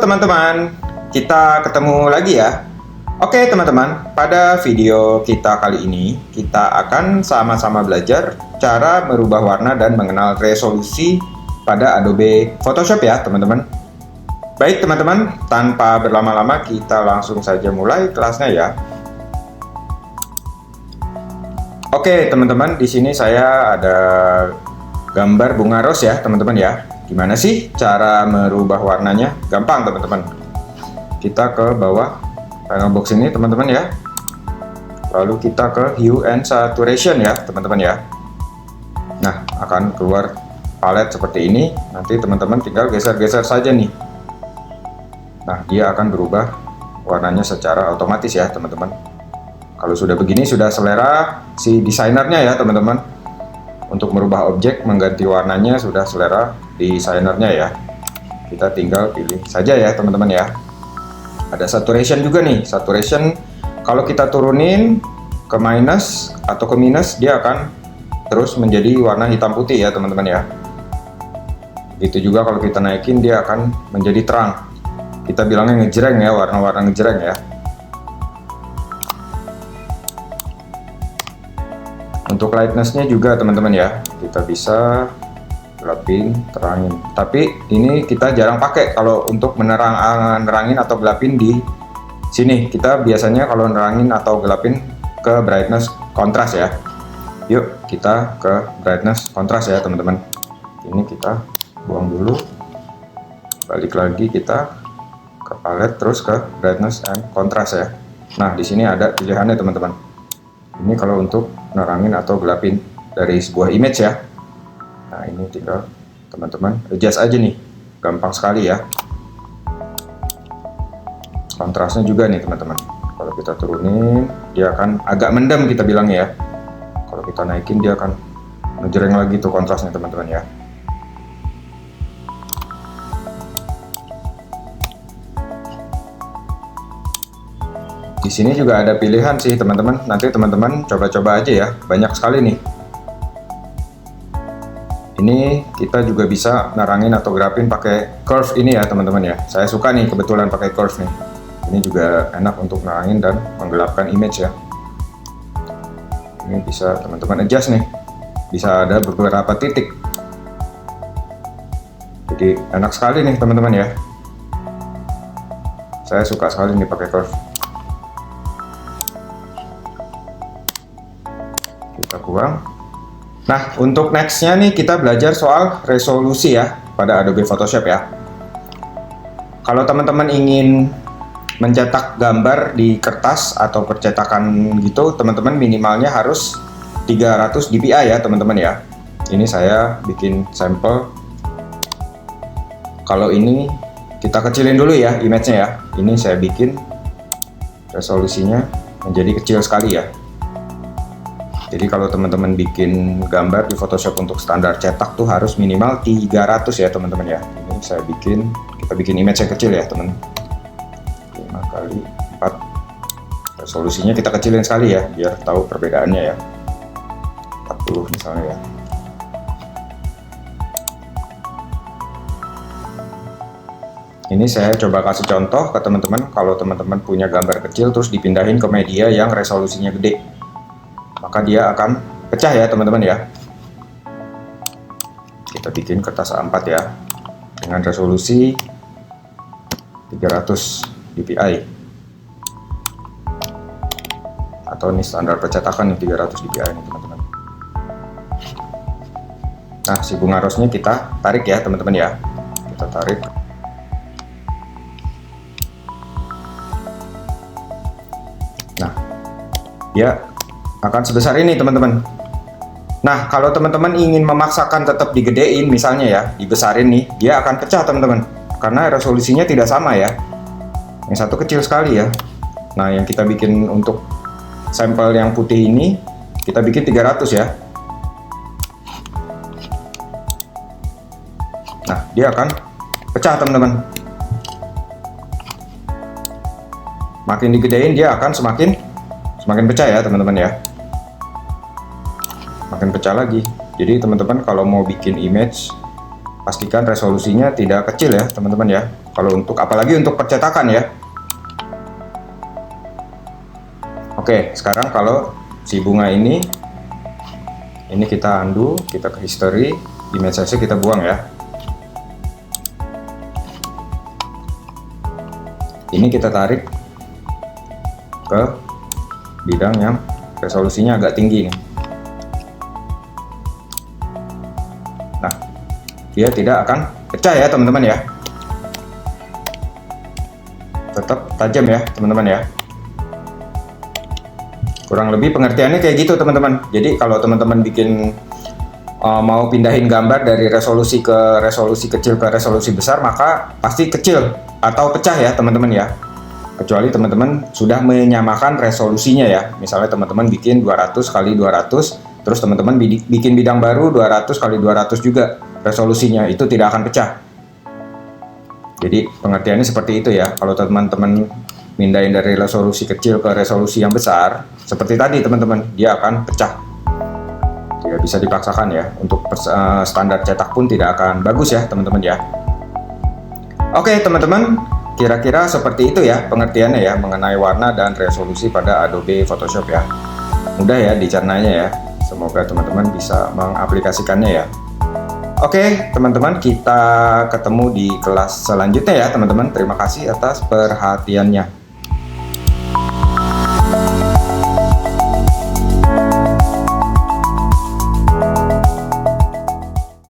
teman-teman, kita ketemu lagi ya. Oke teman-teman, pada video kita kali ini kita akan sama-sama belajar cara merubah warna dan mengenal resolusi pada Adobe Photoshop ya teman-teman. Baik teman-teman, tanpa berlama-lama kita langsung saja mulai kelasnya ya. Oke teman-teman, di sini saya ada gambar bunga ros ya teman-teman ya. Gimana sih cara merubah warnanya? Gampang teman-teman. Kita ke bawah panel box ini teman-teman ya. Lalu kita ke Hue and Saturation ya teman-teman ya. Nah, akan keluar palet seperti ini. Nanti teman-teman tinggal geser-geser saja nih. Nah, dia akan berubah warnanya secara otomatis ya teman-teman. Kalau sudah begini sudah selera si desainernya ya teman-teman. Untuk merubah objek mengganti warnanya sudah selera desainernya ya. Kita tinggal pilih saja ya teman-teman ya. Ada saturation juga nih. Saturation kalau kita turunin ke minus atau ke minus, dia akan terus menjadi warna hitam putih ya teman-teman ya. Begitu juga kalau kita naikin, dia akan menjadi terang. Kita bilangnya ngejreng ya, warna-warna ngejreng ya. Untuk lightness-nya juga teman-teman ya, kita bisa gelapin, terangin. Tapi ini kita jarang pakai kalau untuk menerangin atau gelapin di sini. Kita biasanya kalau nerangin atau gelapin ke brightness kontras ya. Yuk kita ke brightness kontras ya teman-teman. Ini kita buang dulu. Balik lagi kita ke palette terus ke brightness and kontras ya. Nah di sini ada pilihannya teman-teman. Ini kalau untuk nerangin atau gelapin dari sebuah image ya. Nah ini tinggal teman-teman adjust aja nih, gampang sekali ya. Kontrasnya juga nih teman-teman, kalau kita turunin dia akan agak mendem kita bilang ya. Kalau kita naikin dia akan ngejreng lagi tuh kontrasnya teman-teman ya. Di sini juga ada pilihan sih teman-teman, nanti teman-teman coba-coba aja ya, banyak sekali nih. Ini kita juga bisa narangin atau grafin pakai curve ini ya teman-teman ya. Saya suka nih kebetulan pakai curve nih. Ini juga enak untuk narangin dan menggelapkan image ya. Ini bisa teman-teman adjust nih. Bisa ada beberapa titik. Jadi enak sekali nih teman-teman ya. Saya suka sekali nih pakai curve. Kita buang. Nah, untuk nextnya nih kita belajar soal resolusi ya pada Adobe Photoshop ya. Kalau teman-teman ingin mencetak gambar di kertas atau percetakan gitu, teman-teman minimalnya harus 300 dpi ya teman-teman ya. Ini saya bikin sampel. Kalau ini kita kecilin dulu ya image-nya ya. Ini saya bikin resolusinya menjadi kecil sekali ya. Jadi kalau teman-teman bikin gambar di Photoshop untuk standar cetak tuh harus minimal 300 ya teman-teman ya. Ini saya bikin, kita bikin image yang kecil ya teman. 5 kali 4. Resolusinya kita kecilin sekali ya, biar tahu perbedaannya ya. 40 misalnya ya. Ini saya coba kasih contoh ke teman-teman, kalau teman-teman punya gambar kecil terus dipindahin ke media yang resolusinya gede, maka dia akan pecah ya teman-teman ya. Kita bikin kertas A4 ya dengan resolusi 300 dpi atau ini standar percetakan nih 300 dpi nih teman-teman. Nah si bunga rosnya kita tarik ya teman-teman ya. Kita tarik. Nah dia akan sebesar ini teman-teman. Nah kalau teman-teman ingin memaksakan tetap digedein misalnya ya, dibesarin nih, dia akan pecah teman-teman karena resolusinya tidak sama ya. Yang satu kecil sekali ya. Nah yang kita bikin untuk sampel yang putih ini kita bikin 300 ya. Nah dia akan pecah teman-teman. Makin digedein dia akan semakin pecah ya teman-teman ya. Makin pecah lagi. Jadi teman-teman kalau mau bikin image pastikan resolusinya tidak kecil ya teman-teman ya. Kalau untuk apalagi untuk percetakan ya. Oke, sekarang kalau si bunga ini kita undo, kita ke history, image size kita buang ya. Ini kita tarik ke bidang yang resolusinya agak tinggi nih. Nah, dia tidak akan pecah ya teman-teman ya. Tetap tajam ya teman-teman ya. Kurang lebih pengertiannya kayak gitu teman-teman. Jadi kalau teman-teman bikin mau pindahin gambar dari resolusi ke resolusi kecil ke resolusi besar, maka pasti kecil atau pecah ya teman-teman ya. Kecuali teman-teman sudah menyamakan resolusinya ya. Misalnya teman-teman bikin 200 kali 200, terus teman-teman bikin bidang baru 200 kali 200 juga resolusinya, itu tidak akan pecah. Jadi pengertiannya seperti itu ya. Kalau teman-teman mindahin dari resolusi kecil ke resolusi yang besar, seperti tadi teman-teman, dia akan pecah. Tidak bisa dipaksakan ya. Untuk standar cetak pun tidak akan bagus ya teman-teman ya. Oke teman-teman, kira-kira seperti itu ya pengertiannya ya mengenai warna dan resolusi pada Adobe Photoshop ya. Mudah ya dicernanya ya. Semoga teman-teman bisa mengaplikasikannya ya. Oke teman-teman, kita ketemu di kelas selanjutnya ya teman-teman. Terima kasih atas perhatiannya.